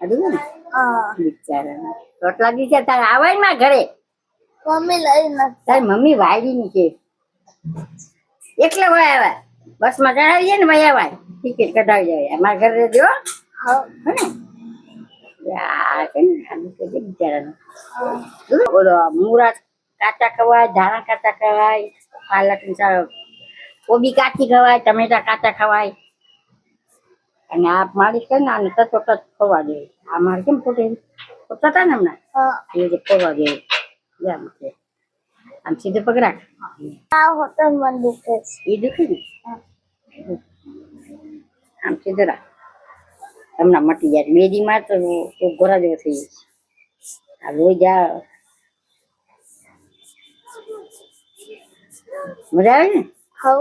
અડું ને બિચારા રોટલા દીધા તારે આવાય ના ઘરે મમ્મી લઈ નથી તારી મમ્મી વાયડી ની છે એટલે ભાઈ આવ્યા બસ માં ચડાવી જાય ને ભાઈ આવાય ટિકિટ કઢાવી જાય અમારા ઘરે રહેજો બિચારા બોલો મૂળા કાચા ખવાય ધાણા કાચા ખવાય પાલક કોબી કાચી ખવાય ટમેટા કાચા ખવાય અને આ માલિશ કરીને આને ટચો ટચ ખવા જોઈએ આ મારે કેમ પોતે પોતા ને હમણાં એ રીતે ખવા જોઈએ આમ સીધું પગ રાખ આ હોટલ મને દુખે છે એ દુખે ને આમ સીધું રાખ હમણાં મટી જાય બે દી માં તો ગોરા જેવો થઈ જાય આ લોહી જા મજા આવે ને હવ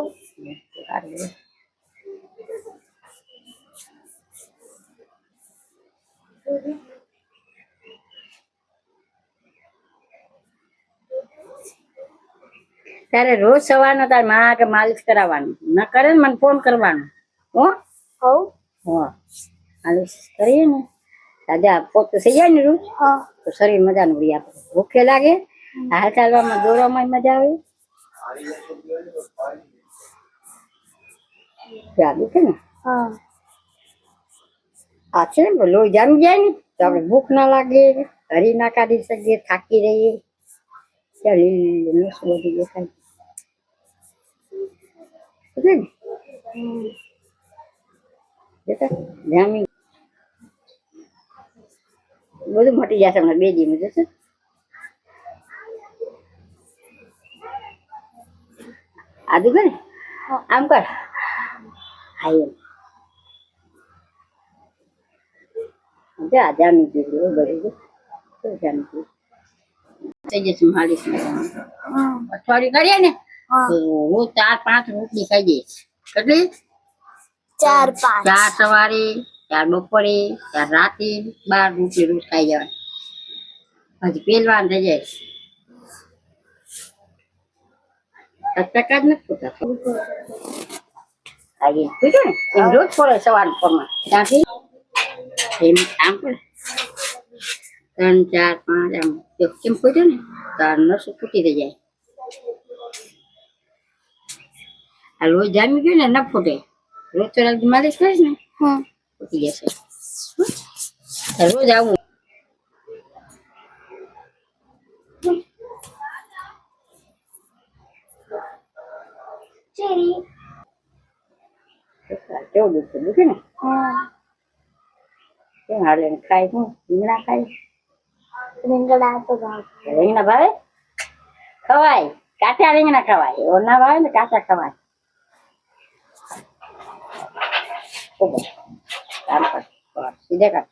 તારે રોજ સવારનો તાર માં કે માલિશ કરાવવાનું ન કરે ને મને ફોન કરવાનો હો હવ માલિશ કરીએ ને દાદા પોતું થઈ જાય ને રોજ તો શરીર મજાનું રહી આપણે ભૂખે લાગે હાલ ચાલવામાં દોડવામાં મજા આવે જાદુ છે ને આ છે ને લોહી જામી જાય ને તો આપણે ભૂખ ના લાગે હરી ના કાઢી શકીએ થાકી રહીએ ત્યાં લીલી બધી દેખાય જામી બધું મટી જશે હમણાં બે દી જશે આદુ કરે આમ કર હા જા જામી ગયું બધું જામી ગયું થઈ જશે માલિશ અઠવાડિયું કરીએ ને તો હું 4-5 રોટલી ખાઈ જઈશ કેટલી 4-5 4 સવારે 4 બપોરે 4 રાતે 12 રોટલી રોજ ખાઈ જવાય હજી પહેલવાન થઈ જાય ટકા જ નથી પોતા ખાઈ પૂછ્યું ને એમ રોજ પડે સવાર પરમાં ત્યાંથી એમ આમ પડે 3, 4, 5 આમ કેમ પૂછ્યું ને તાર નસો ફૂટી થઈ જાય આ રોજ જામી ગયું ને ન ફૂટે રોજ તો માલિશ કરીશ ને ફૂટી જશે રોજ આવું કેવું દુખે દુખે ને કેમ હાલે ખાય શું રીંગણા ખાય રીંગણા તો રીંગણા ભાવે ખવાય કાચા રીંગણા ખવાય ઓના ભાવે ને કાચા ખવાય કામ કર સીધે કર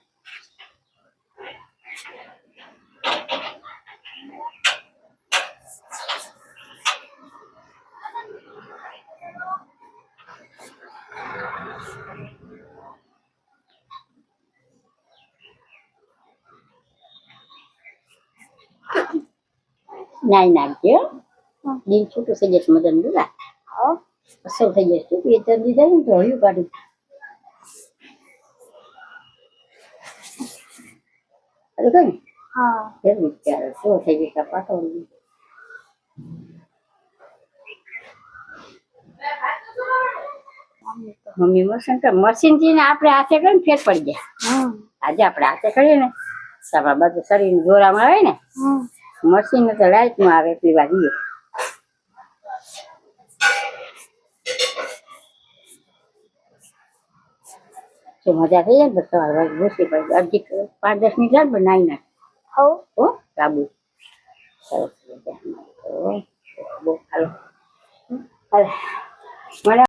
નાઈ નાખજો દિન છૂટું થઈ જશે મદન દુરા અસર થઈ જશે તું એ જલ્દી જાય ને તો હળ્યું કાઢી કઈ એમ વિચાર શું થઈ જશે પાછો મમ્મી મશીન થી ને આપણે હાથે કરીને ફેર પડી જાય આજે આપણે હાથે કરીએ ને તો આપણા બધું શરીર જોરામાં આવે ને મશીન તો લાઈટ માં આવે પીવા દઈએ તો મજા થઈ જાય ને સવાર ઘૂસી પડી અડધી 5-10 મિનિટ લાગે નાઈ નાખ હો કાબુ સરસ બહુ હાલો મને